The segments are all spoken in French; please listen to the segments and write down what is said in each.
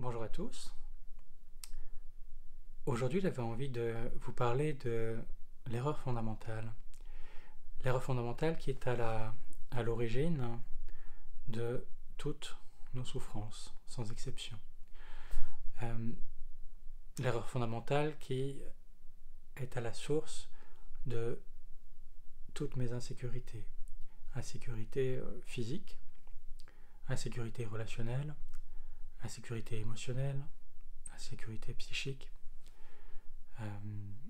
Bonjour à tous. Aujourd'hui, j'avais envie de vous parler de l'erreur fondamentale. L'erreur fondamentale qui est à l'origine de toutes nos souffrances, sans exception. L'erreur fondamentale qui est à la source de toutes mes insécurités. Insécurité physique, insécurité relationnelle, insécurité émotionnelle, insécurité psychique,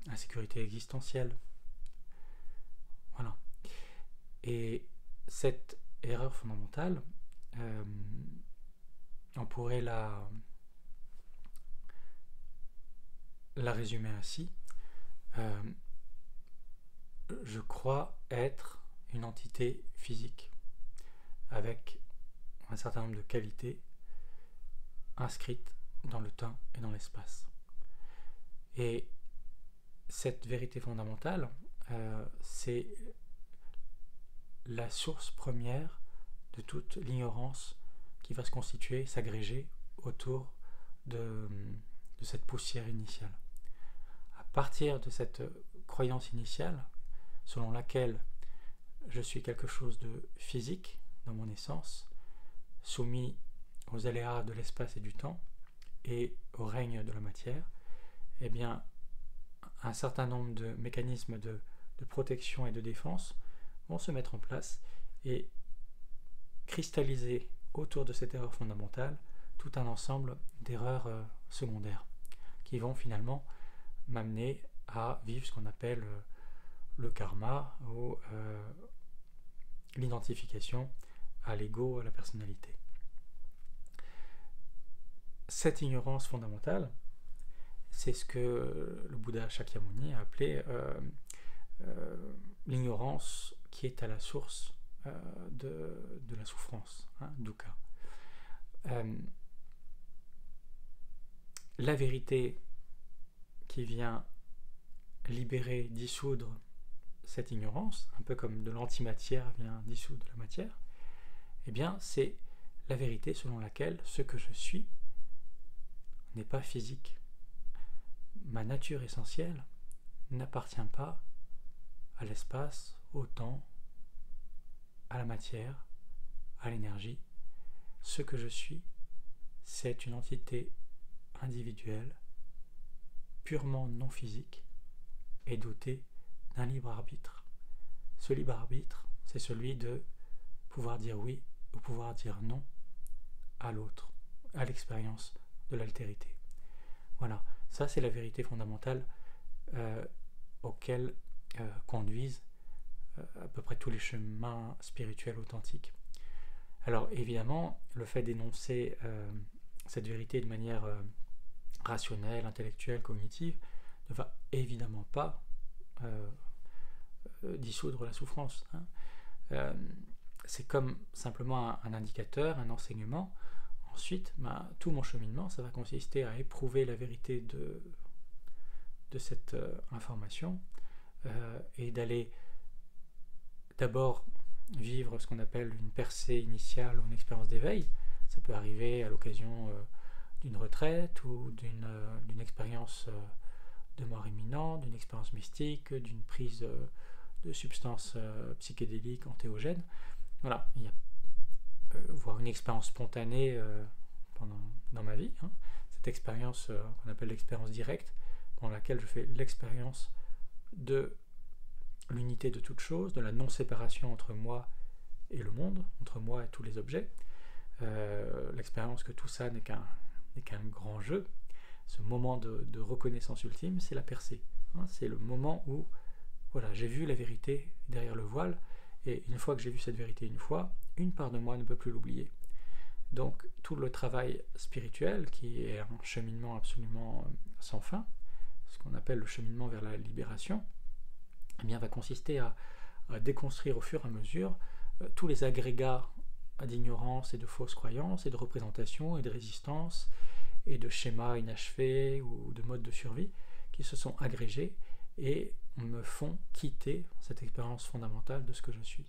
insécurité existentielle. Voilà. Et cette erreur fondamentale, on pourrait la résumer ainsi. Je crois être une entité physique avec un certain nombre de qualités inscrites dans le temps et dans l'espace. Et cette vérité fondamentale, c'est la source première de toute l'ignorance qui va se constituer, s'agréger autour de cette poussière initiale. À partir de cette croyance initiale, selon laquelle je suis quelque chose de physique dans mon essence, soumis aux aléas de l'espace et du temps et au règne de la matière, eh bien, un certain nombre de mécanismes de protection et de défense vont se mettre en place et cristalliser autour de cette erreur fondamentale tout un ensemble d'erreurs secondaires qui vont finalement m'amener à vivre ce qu'on appelle le karma ou l'identification à l'ego, à la personnalité. Cette ignorance fondamentale, c'est ce que le Bouddha Shakyamuni a appelé l'ignorance qui est à la source de la souffrance, dukkha. La vérité qui vient libérer, dissoudre cette ignorance, un peu comme de l'antimatière vient dissoudre la matière, eh bien c'est la vérité selon laquelle ce que je suis n'est pas physique. Ma nature essentielle n'appartient pas à l'espace, au temps, à la matière, à l'énergie. Ce que je suis, c'est une entité individuelle, purement non physique et dotée d'un libre arbitre. Ce libre arbitre, c'est celui de pouvoir dire oui ou pouvoir dire non à l'autre, à l'expérience de l'altérité. Voilà, ça c'est la vérité fondamentale auquel conduisent à peu près tous les chemins spirituels authentiques. Alors évidemment, le fait d'énoncer cette vérité de manière rationnelle, intellectuelle, cognitive, ne va évidemment pas dissoudre la souffrance. C'est comme simplement un indicateur, un enseignement. Ensuite, tout mon cheminement, ça va consister à éprouver la vérité de cette information et d'aller d'abord vivre ce qu'on appelle une percée initiale ou une expérience d'éveil. Ça peut arriver à l'occasion d'une retraite ou d'une expérience de mort imminente, d'une expérience mystique, d'une prise de substances psychédéliques, antéogènes. Voilà, il y a voire une expérience spontanée dans ma vie. Cette expérience qu'on appelle l'expérience directe, dans laquelle je fais l'expérience de l'unité de toute chose, de la non-séparation entre moi et le monde, entre moi et tous les objets. L'expérience que tout ça n'est qu'un grand jeu. Ce moment de reconnaissance ultime, c'est la percée. C'est le moment où voilà, j'ai vu la vérité derrière le voile, et une fois que j'ai vu cette vérité une fois, une part de moi ne peut plus l'oublier. Donc tout le travail spirituel, qui est un cheminement absolument sans fin, ce qu'on appelle le cheminement vers la libération, eh bien, va consister à déconstruire au fur et à mesure tous les agrégats d'ignorance et de fausses croyances et de représentations et de résistance et de schémas inachevés ou de modes de survie qui se sont agrégés et me font quitter cette expérience fondamentale de ce que je suis.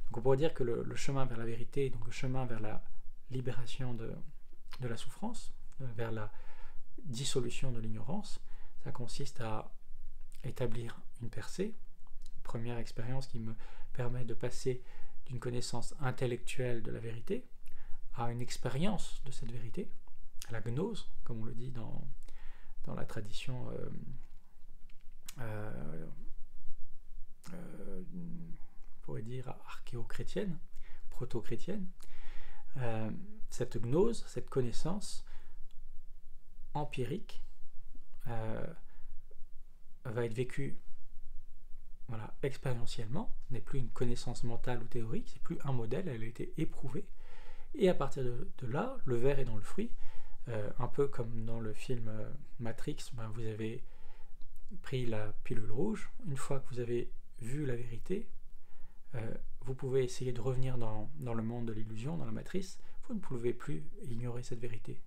Donc on pourrait dire que le chemin vers la vérité, donc le chemin vers la libération de la souffrance, vers la dissolution de l'ignorance, ça consiste à établir une percée, une première expérience qui me permet de passer d'une connaissance intellectuelle de la vérité à une expérience de cette vérité, à la gnose, comme on le dit dans la tradition on pourrait dire archéo-chrétienne, proto-chrétienne. Cette gnose, cette connaissance empirique va être vécue expérientiellement, n'est plus une connaissance mentale ou théorique, c'est plus un modèle, elle a été éprouvée, et à partir de là, le ver est dans le fruit, un peu comme dans le film Matrix, vous avez pris la pilule rouge, une fois que vous avez vu la vérité, vous pouvez essayer de revenir dans le monde de l'illusion, dans la matrice, vous ne pouvez plus ignorer cette vérité.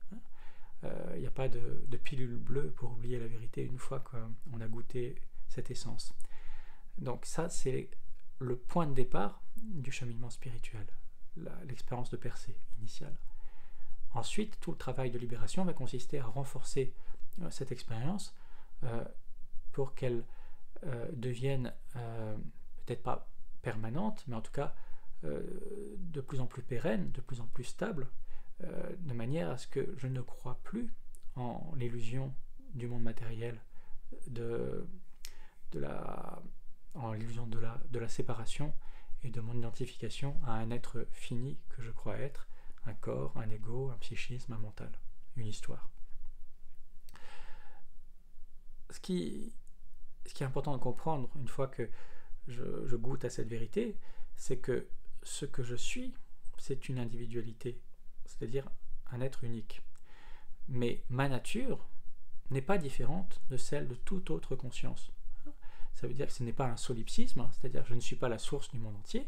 Il n'y a pas de pilule bleue pour oublier la vérité une fois qu'on a goûté cette essence. Donc ça, c'est le point de départ du cheminement spirituel, l'expérience de percée initiale. Ensuite, tout le travail de libération va consister à renforcer cette expérience pour qu'elle devienne peut-être pas permanente, mais en tout cas de plus en plus pérenne, de plus en plus stable, de manière à ce que je ne croie plus en l'illusion du monde matériel, en l'illusion de la séparation et de mon identification à un être fini que je crois être, un corps, un ego, un psychisme, un mental, une histoire. Ce qui est important de comprendre une fois que je goûte à cette vérité, c'est que ce que je suis, c'est une individualité, c'est-à-dire un être unique. Mais ma nature n'est pas différente de celle de toute autre conscience. Ça veut dire que ce n'est pas un solipsisme, c'est-à-dire que je ne suis pas la source du monde entier,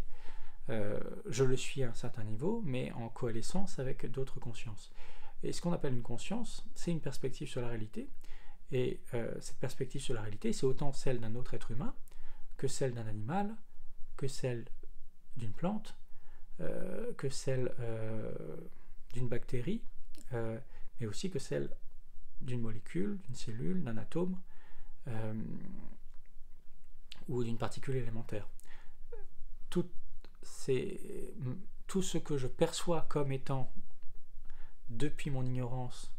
je le suis à un certain niveau, mais en coalescence avec d'autres consciences. Et ce qu'on appelle une conscience, c'est une perspective sur la réalité, et cette perspective sur la réalité, c'est autant celle d'un autre être humain, que celle d'un animal, que celle d'une plante, que celle d'une bactérie, mais aussi que celle d'une molécule, d'une cellule, d'un atome, ou d'une particule élémentaire. Tout ce que je perçois comme étant, depuis mon ignorance,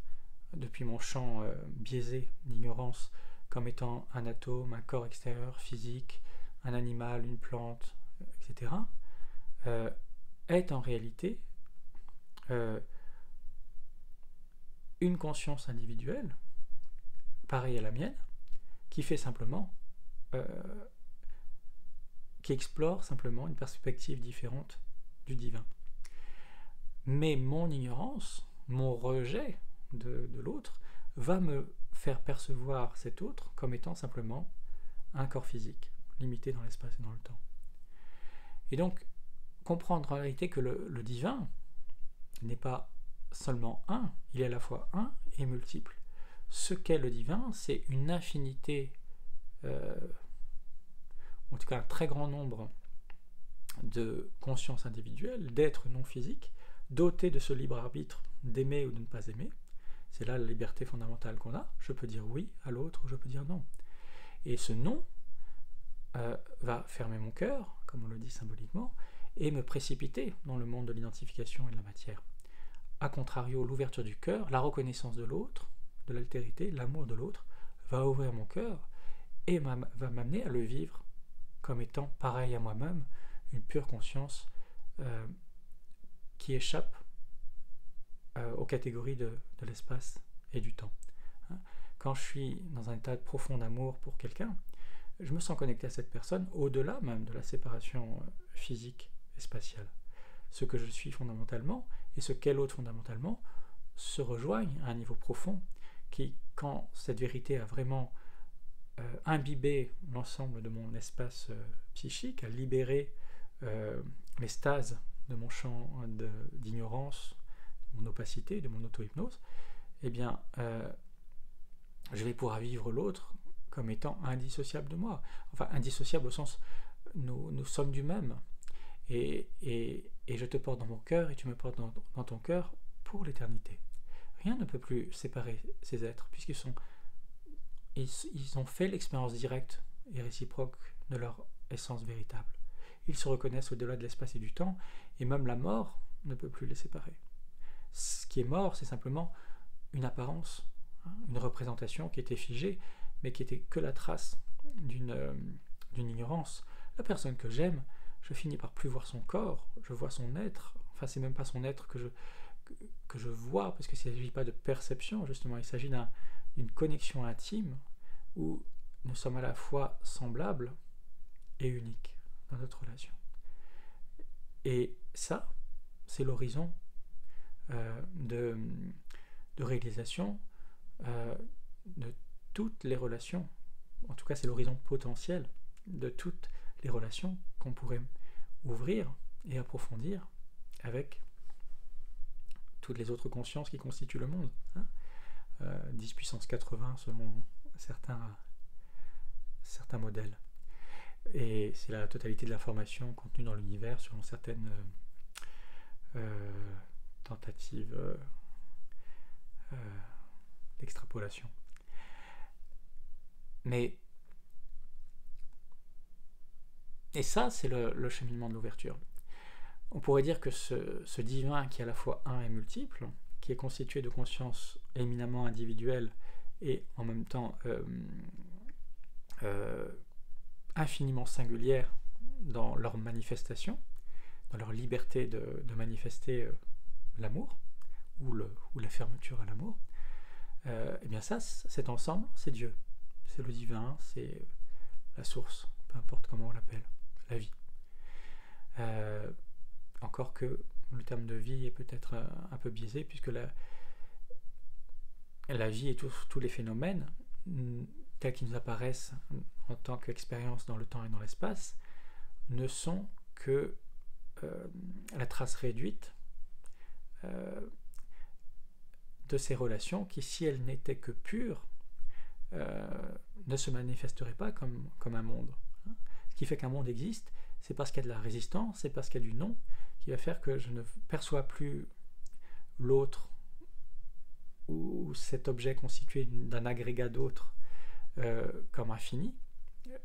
depuis mon champ biaisé d'ignorance, comme étant un atome, un corps extérieur, physique, un animal, une plante, etc., est en réalité une conscience individuelle, pareille à la mienne, qui fait simplement qui explore simplement une perspective différente du divin. Mais mon ignorance, mon rejet de l'autre, va me faire percevoir cet autre comme étant simplement un corps physique, limité dans l'espace et dans le temps. Et donc, comprendre en réalité que le divin n'est pas seulement un, il est à la fois un et multiple. Ce qu'est le divin, c'est une infinité, en tout cas un très grand nombre de consciences individuelles, d'êtres non physiques, dotés de ce libre arbitre d'aimer ou de ne pas aimer. C'est là la liberté fondamentale qu'on a. Je peux dire oui à l'autre ou je peux dire non. Et ce non va fermer mon cœur, comme on le dit symboliquement, et me précipiter dans le monde de l'identification et de la matière. A contrario, l'ouverture du cœur, la reconnaissance de l'autre, de l'altérité, l'amour de l'autre, va ouvrir mon cœur et va m'amener à le vivre comme étant pareil à moi-même, une pure conscience qui échappe aux catégories de l'espace et du temps. Quand je suis dans un état de profond amour pour quelqu'un, je me sens connecté à cette personne au-delà même de la séparation physique et spatiale. Ce que je suis fondamentalement et ce qu'est l'autre fondamentalement se rejoignent à un niveau profond qui, quand cette vérité a vraiment imbibé l'ensemble de mon espace psychique, a libéré les stases de mon champ d'ignorance, de mon opacité, de mon auto-hypnose, eh bien, je vais pouvoir vivre l'autre comme étant indissociable de moi. Enfin, indissociable au sens, nous sommes du même. Et je te porte dans mon cœur et tu me portes dans ton cœur pour l'éternité. Rien ne peut plus séparer ces êtres, ils ont fait l'expérience directe et réciproque de leur essence véritable. Ils se reconnaissent au-delà de l'espace et du temps, et même la mort ne peut plus les séparer. Ce qui est mort, c'est simplement une apparence, une représentation qui était figée, mais qui était que la trace d'une ignorance. La personne que j'aime, je finis par plus voir son corps, je vois son être, enfin c'est même pas son être que je vois, parce qu'il ne s'agit pas de perception, justement, il s'agit d'une connexion intime où nous sommes à la fois semblables et uniques dans notre relation. Et ça, c'est l'horizon de réalisation de toutes les relations. En tout cas, c'est l'horizon potentiel de toutes les relations qu'on pourrait ouvrir et approfondir avec toutes les autres consciences qui constituent le monde. 10 puissance 80 selon certains modèles. Et c'est la totalité de l'information contenue dans l'univers selon certaines tentatives d'extrapolation. Et ça, c'est le cheminement de l'ouverture. On pourrait dire que ce divin qui est à la fois un et multiple, qui est constitué de consciences éminemment individuelles et en même temps infiniment singulières dans leur manifestation, dans leur liberté de manifester l'amour ou la fermeture à l'amour, et bien ça, cet ensemble, c'est Dieu. C'est le divin, c'est la source, peu importe comment on l'appelle, la vie. Encore que le terme de vie est peut-être un peu biaisé, puisque la vie et tous les phénomènes tels qu'ils nous apparaissent en tant qu'expérience dans le temps et dans l'espace ne sont que la trace réduite de ces relations qui, si elles n'étaient que pures, ne se manifesteraient pas comme un monde. Ce qui fait qu'un monde existe, c'est parce qu'il y a de la résistance, c'est parce qu'il y a du non, qui va faire que je ne perçois plus l'autre ou cet objet constitué d'un agrégat d'autres comme infini.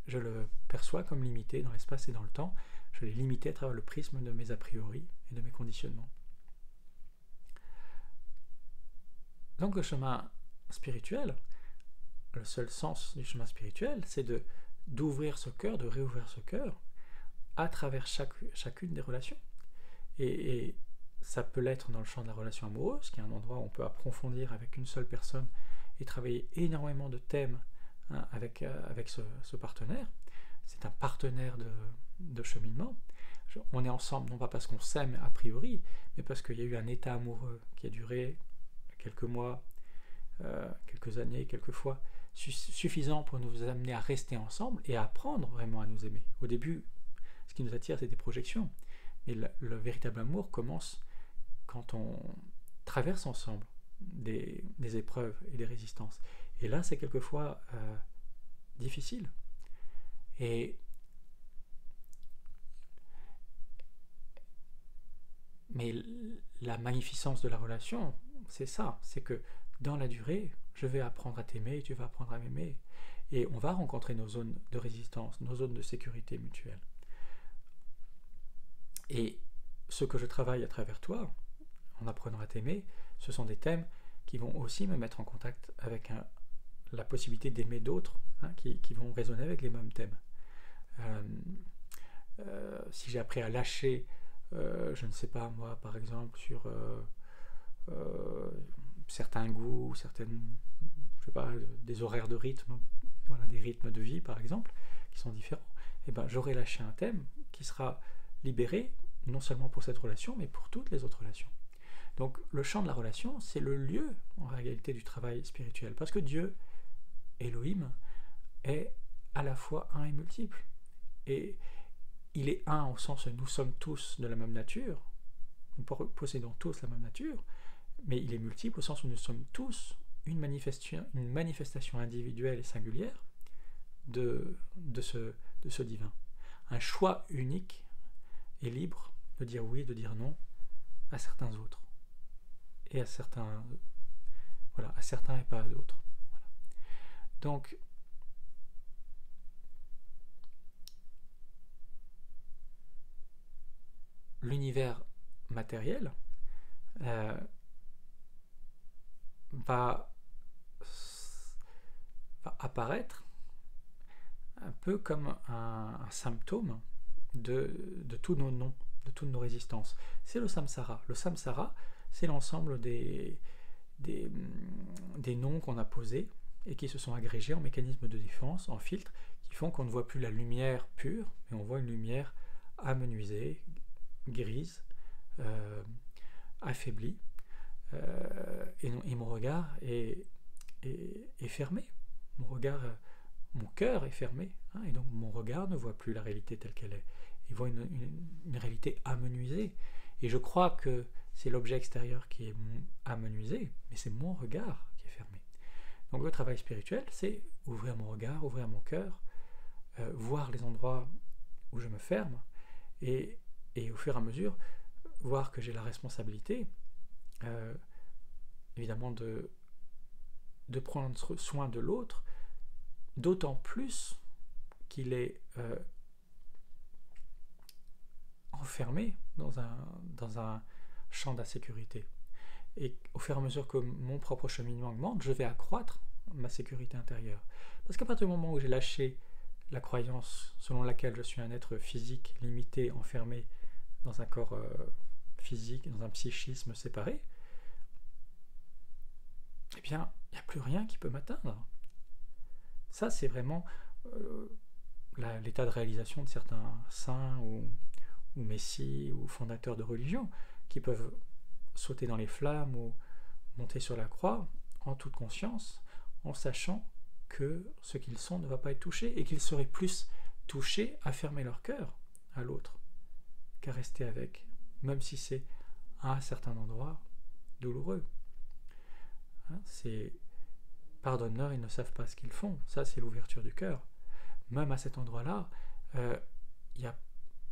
Je le perçois comme limité dans l'espace et dans le temps. Je l'ai limité à travers le prisme de mes a priori et de mes conditionnements. Donc le chemin spirituel, le seul sens du chemin spirituel, c'est d'ouvrir ce cœur, de réouvrir ce cœur à travers chacune des relations. Et ça peut l'être dans le champ de la relation amoureuse, qui est un endroit où on peut approfondir avec une seule personne et travailler énormément de thèmes avec ce partenaire. C'est un partenaire de cheminement. On est ensemble non pas parce qu'on s'aime a priori, mais parce qu'il y a eu un état amoureux qui a duré quelques mois, quelques années, quelquefois, suffisant pour nous amener à rester ensemble et à apprendre vraiment à nous aimer. Au début, ce qui nous attire, c'est des projections. Mais le véritable amour commence quand on traverse ensemble des épreuves et des résistances. Et là, c'est quelquefois difficile. Mais la magnificence de la relation, c'est ça. C'est que dans la durée, je vais apprendre à t'aimer, tu vas apprendre à m'aimer. Et on va rencontrer nos zones de résistance, nos zones de sécurité mutuelle. Et ce que je travaille à travers toi, en apprenant à t'aimer, ce sont des thèmes qui vont aussi me mettre en contact avec la possibilité d'aimer d'autres, qui vont résonner avec les mêmes thèmes. Si j'ai appris à lâcher, je ne sais pas moi, par exemple, sur certains goûts, certaines, je sais pas, des horaires de rythme, voilà, des rythmes de vie, par exemple, qui sont différents, et ben j'aurai lâché un thème qui sera libéré, non seulement pour cette relation, mais pour toutes les autres relations. Donc le champ de la relation, c'est le lieu, en réalité, du travail spirituel. Parce que Dieu, Elohim, est à la fois un et multiple. Et il est un au sens où nous sommes tous de la même nature, nous possédons tous la même nature, mais il est multiple au sens où nous sommes tous une manifestation individuelle et singulière de ce divin. Un choix unique et libre de dire oui, de dire non à certains autres et à certains Voilà, à certains et pas à d'autres. Voilà. Donc, l'univers matériel va apparaître un peu comme un symptôme de tous nos noms, de toutes nos résistances. C'est le samsara. Le samsara, c'est l'ensemble des noms qu'on a posés et qui se sont agrégés en mécanismes de défense, en filtres, qui font qu'on ne voit plus la lumière pure, mais on voit une lumière amenuisée, grise, affaiblie, et mon regard est fermé. Mon cœur est fermé, hein, et donc mon regard ne voit plus la réalité telle qu'elle est. Il voit une réalité amenuisée. Et je crois que c'est l'objet extérieur qui est amenuisé, mais c'est mon regard qui est fermé. Donc le travail spirituel, c'est ouvrir mon regard, ouvrir mon cœur, voir les endroits où je me ferme, et au fur et à mesure, voir que j'ai la responsabilité, évidemment, de prendre soin de l'autre, d'autant plus qu'il est enfermé dans un champ d'insécurité. Et au fur et à mesure que mon propre cheminement augmente, je vais accroître ma sécurité intérieure. Parce qu'à partir du moment où j'ai lâché la croyance selon laquelle je suis un être physique, limité, enfermé dans un corps physique, dans un psychisme séparé, eh bien, il n'y a plus rien qui peut m'atteindre. Ça, c'est vraiment l'état de réalisation de certains saints ou messies ou fondateurs de religion qui peuvent sauter dans les flammes ou monter sur la croix en toute conscience, en sachant que ce qu'ils sont ne va pas être touché et qu'ils seraient plus touchés à fermer leur cœur à l'autre qu'à rester avec, même si c'est à un certain endroit douloureux. Hein, c'est pardonne-leur, ils ne savent pas ce qu'ils font. Ça, c'est l'ouverture du cœur. Même à cet endroit-là, il y a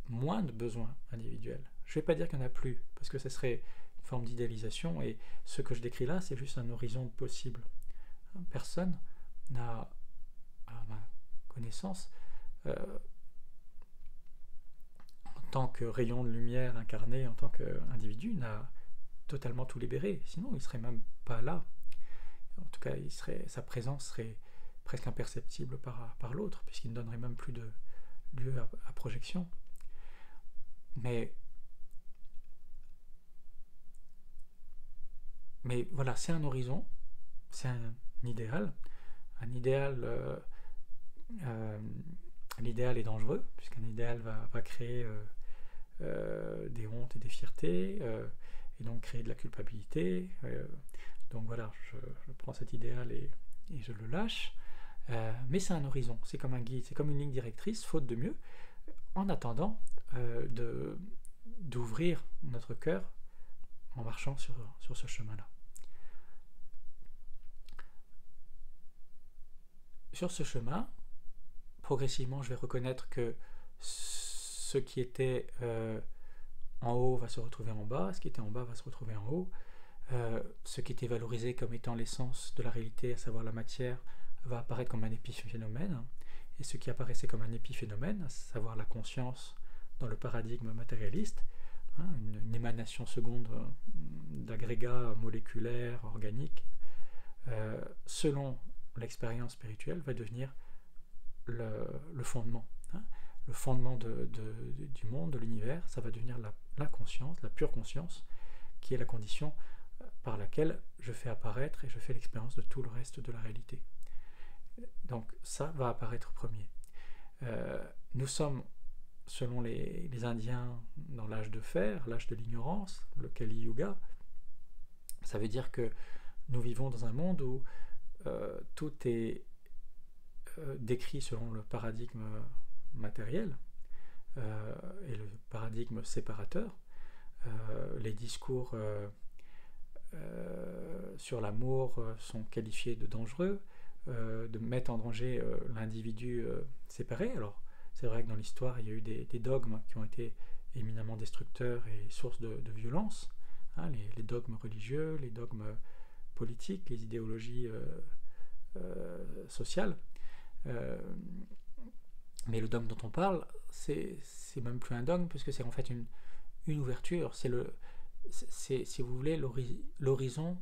moins de besoins individuels. Je ne vais pas dire qu'il n'y en a plus, parce que ce serait une forme d'idéalisation, et ce que je décris là, c'est juste un horizon possible. Personne n'a, à ma connaissance, en tant que rayon de lumière incarné, en tant qu'individu, n'a totalement tout libéré. Sinon, il ne serait même pas là. En tout cas, sa présence serait presque imperceptible par l'autre, puisqu'il ne donnerait même plus de lieu à projection. Mais voilà, c'est un horizon, c'est un idéal. Un idéal, l'idéal est dangereux, puisqu'un idéal va créer des hontes et des fiertés, et donc créer de la culpabilité. Donc voilà, je prends cet idéal et je le lâche. Mais c'est un horizon, c'est comme un guide, c'est comme une ligne directrice, faute de mieux, en attendant d'ouvrir notre cœur en marchant sur ce chemin-là. Sur ce chemin, progressivement, je vais reconnaître que ce qui était en haut va se retrouver en bas, ce qui était en bas va se retrouver en haut. Ce qui était valorisé comme étant l'essence de la réalité, à savoir la matière, va apparaître comme un épiphénomène, et ce qui apparaissait comme un épiphénomène, à savoir la conscience dans le paradigme matérialiste, hein, une émanation seconde d'agrégats moléculaires, organiques, selon l'expérience spirituelle, va devenir le fondement. Hein. Le fondement du monde, de l'univers, ça va devenir la conscience, la pure conscience, qui est la condition par laquelle je fais apparaître et je fais l'expérience de tout le reste de la réalité. Donc ça va apparaître premier. Nous sommes, selon les Indiens, dans l'âge de fer, l'âge de l'ignorance, le Kali Yuga. Ça veut dire que nous vivons dans un monde où tout est décrit selon le paradigme matériel et le paradigme séparateur. Les discours sur l'amour sont qualifiés de dangereux, de mettre en danger l'individu séparé. Alors, c'est vrai que dans l'histoire, il y a eu des dogmes qui ont été éminemment destructeurs et sources de violence, hein, les dogmes religieux, les dogmes politiques, les idéologies sociales. Mais le dogme dont on parle, c'est même plus un dogme, puisque c'est en fait une ouverture. C'est, si vous voulez, l'horizon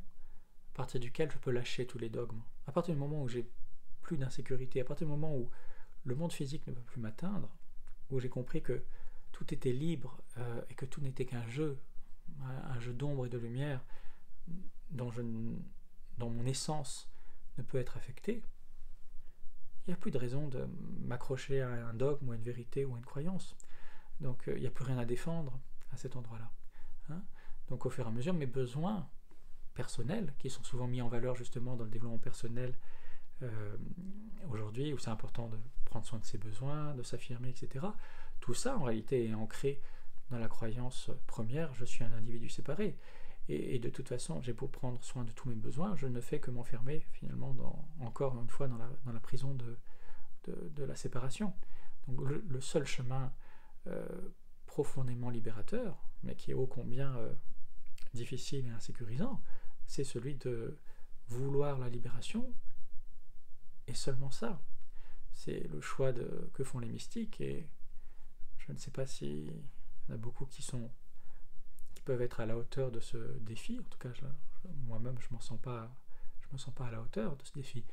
à partir duquel je peux lâcher tous les dogmes. À partir du moment où j'ai plus d'insécurité, à partir du moment où le monde physique ne peut plus m'atteindre, où j'ai compris que tout était libre et que tout n'était qu'un jeu d'ombre et de lumière dont mon essence ne peut être affectée, il n'y a plus de raison de m'accrocher à un dogme ou à une vérité ou à une croyance. Donc il n'y a plus rien à défendre à cet endroit-là. Hein. Donc au fur et à mesure, mes besoins personnels, qui sont souvent mis en valeur justement dans le développement personnel aujourd'hui, où c'est important de prendre soin de ses besoins, de s'affirmer, etc. Tout ça, en réalité, est ancré dans la croyance première, je suis un individu séparé. Et de toute façon, j'ai beau prendre soin de tous mes besoins, je ne fais que m'enfermer finalement encore une fois dans la prison de la séparation. Donc le seul chemin profondément libérateur, mais qui est ô combien difficile et insécurisant, c'est celui de vouloir la libération, et seulement ça. C'est le choix que font les mystiques, et je ne sais pas s'il y en a beaucoup qui peuvent être à la hauteur de ce défi. En tout cas, moi-même, je me sens pas à la hauteur de ce défi.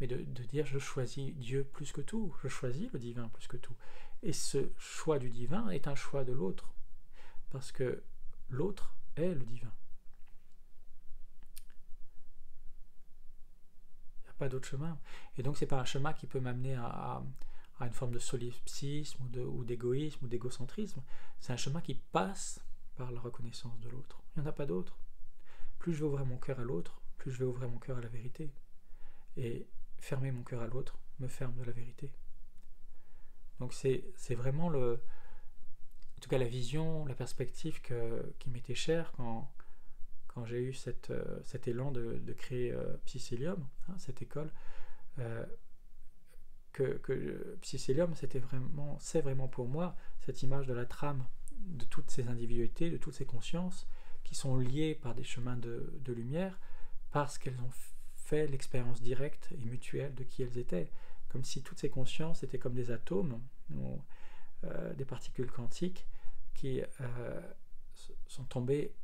Mais de dire, je choisis Dieu plus que tout, je choisis le divin plus que tout. Et ce choix du divin est un choix de l'autre, parce que l'autre est le divin. Il n'y a pas d'autre chemin. Et donc, c'est pas un chemin qui peut m'amener à une forme de solipsisme ou d'égoïsme ou d'égocentrisme. C'est un chemin qui passe par la reconnaissance de l'autre. Il n'y en a pas d'autre. Plus je vais ouvrir mon cœur à l'autre, plus je vais ouvrir mon cœur à la vérité. Et fermer mon cœur à l'autre me ferme de la vérité. Donc c'est vraiment en tout cas la vision, la perspective qui m'était chère quand j'ai eu cet élan de créer Psycélium, cette école. Que Psycélium, c'est vraiment pour moi cette image de la trame de toutes ces individualités, de toutes ces consciences qui sont liées par des chemins de lumière parce qu'elles ont fait l'expérience directe et mutuelle de qui elles étaient. Comme si toutes ces consciences étaient comme des atomes, des particules quantiques qui sont tombées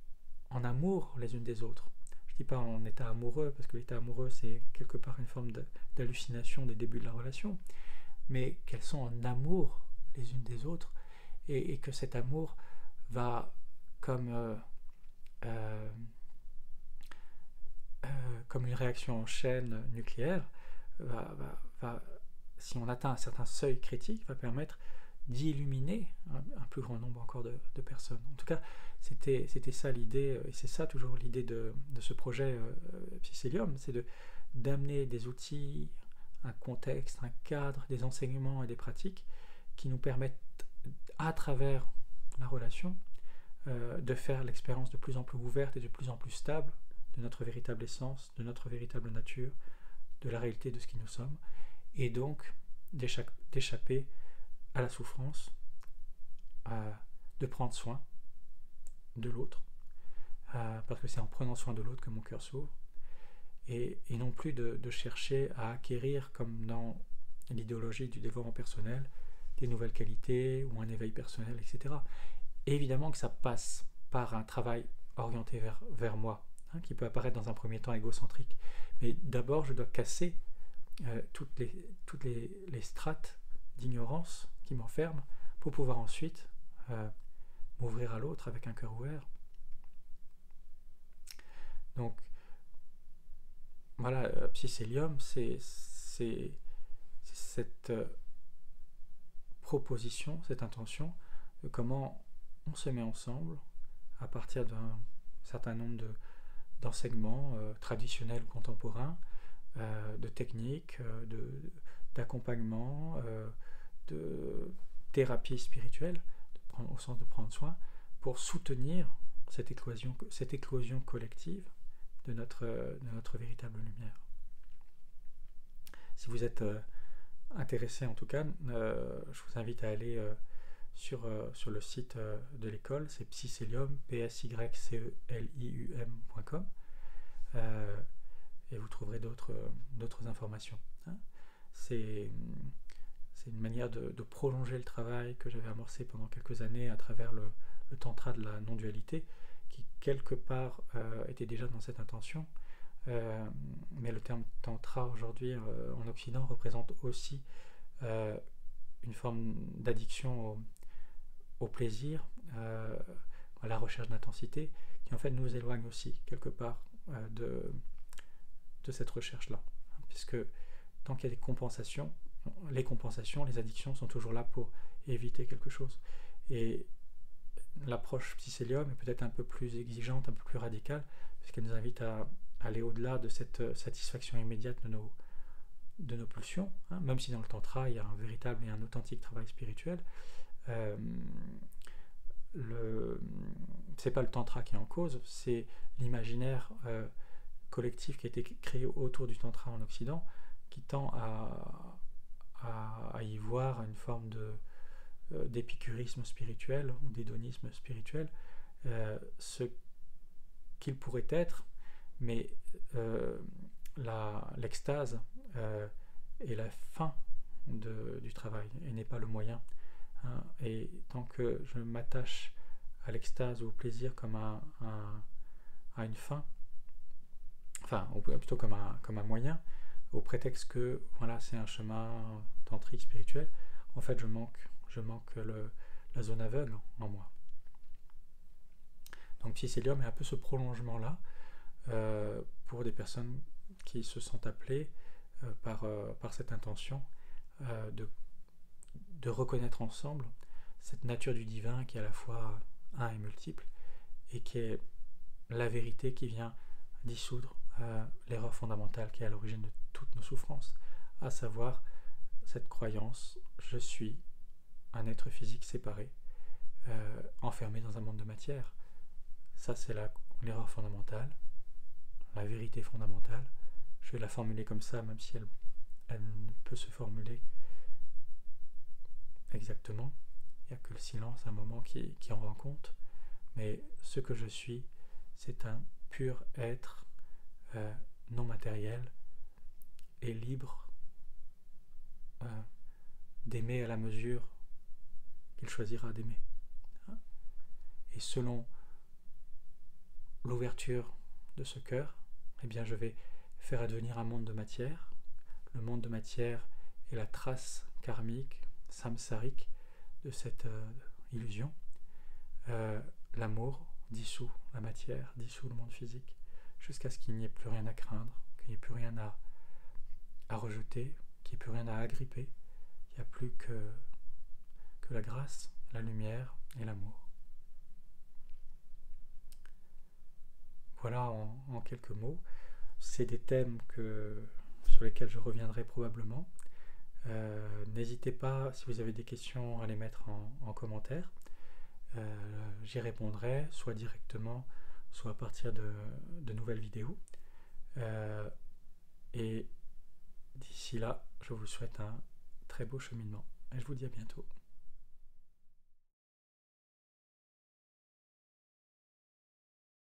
en amour les unes des autres. Je ne dis pas en état amoureux, parce que l'état amoureux c'est quelque part une forme d'hallucination des débuts de la relation, mais qu'elles sont en amour les unes des autres, et que cet amour va comme une réaction en chaîne nucléaire, si on atteint un certain seuil critique, va permettre d'illuminer un plus grand nombre encore de personnes. En tout cas, c'était ça l'idée, et c'est ça toujours l'idée de ce projet Psycélium, c'est d'amener des outils, un contexte, un cadre, des enseignements et des pratiques qui nous permettent, à travers la relation, de faire l'expérience de plus en plus ouverte et de plus en plus stable de notre véritable essence, de notre véritable nature, de la réalité de ce qui nous sommes, et donc d'échapper à la souffrance, de prendre soin de l'autre, parce que c'est en prenant soin de l'autre que mon cœur s'ouvre, et non plus de chercher à acquérir, comme dans l'idéologie du développement personnel, des nouvelles qualités ou un éveil personnel, etc. Et évidemment que ça passe par un travail orienté vers moi, qui peut apparaître dans un premier temps égocentrique. Mais d'abord, je dois casser toutes les strates d'ignorance qui m'enferment pour pouvoir ensuite m'ouvrir à l'autre avec un cœur ouvert. Donc, voilà, Psycélium, c'est cette proposition, cette intention de comment on se met ensemble à partir d'un certain nombre d'enseignements traditionnels ou contemporains, de techniques, d'accompagnement, de thérapie spirituelle, au sens de prendre soin, pour soutenir cette éclosion collective de notre véritable lumière. Si vous êtes intéressé en tout cas, je vous invite à aller sur le site de l'école, c'est psycélium, psycelium.com. trouverez d'autres informations. Hein. C'est une manière de prolonger le travail que j'avais amorcé pendant quelques années à travers le tantra de la non-dualité, qui quelque part était déjà dans cette intention. Mais le terme tantra aujourd'hui en Occident représente aussi une forme d'addiction au plaisir, à la recherche d'intensité, qui en fait nous éloigne aussi quelque part de cette recherche-là. Puisque tant qu'il y a des compensations, les addictions sont toujours là pour éviter quelque chose. Et l'approche Psycélium est peut-être un peu plus exigeante, un peu plus radicale, puisqu'elle nous invite à aller au-delà de cette satisfaction immédiate de nos pulsions, hein, même si dans le tantra il y a un véritable et un authentique travail spirituel. C'est pas le tantra qui est en cause, c'est l'imaginaire collectif qui a été créé autour du tantra en Occident, qui tend à y voir une forme d'épicurisme spirituel ou d'hédonisme spirituel, ce qu'il pourrait être, mais l'extase est la fin du travail et n'est pas le moyen. Hein. Et tant que je m'attache à l'extase ou au plaisir comme à une fin, enfin plutôt comme un moyen, au prétexte que voilà, c'est un chemin tantrique spirituel, en fait je manque la zone aveugle en moi. Donc Psycélium est un peu ce prolongement-là pour des personnes qui se sentent appelées par cette intention de reconnaître ensemble cette nature du divin qui est à la fois un et multiple, et qui est la vérité qui vient dissoudre l'erreur fondamentale qui est à l'origine de toutes nos souffrances, à savoir cette croyance: je suis un être physique séparé, enfermé dans un monde de matière. Ça, c'est l'erreur fondamentale, la vérité fondamentale. Je vais la formuler comme ça, même si elle ne peut se formuler exactement. Il n'y a que le silence, un moment qui en rend compte. Mais ce que je suis, c'est un pur être non matériel et libre d'aimer à la mesure qu'il choisira d'aimer. Et selon l'ouverture de ce cœur, eh bien je vais faire advenir un monde de matière. Le monde de matière est la trace karmique, samsarique de cette illusion. L'amour dissout la matière, dissout le monde physique, jusqu'à ce qu'il n'y ait plus rien à craindre, qu'il n'y ait plus rien à rejeter, qu'il n'y ait plus rien à agripper. Il n'y a plus que la grâce, la lumière et l'amour. Voilà en quelques mots. C'est des thèmes sur lesquels je reviendrai probablement. N'hésitez pas, si vous avez des questions, à les mettre en commentaire. J'y répondrai, soit directement, soit à partir de nouvelles vidéos. Et d'ici là, je vous souhaite un très beau cheminement. Et je vous dis à bientôt.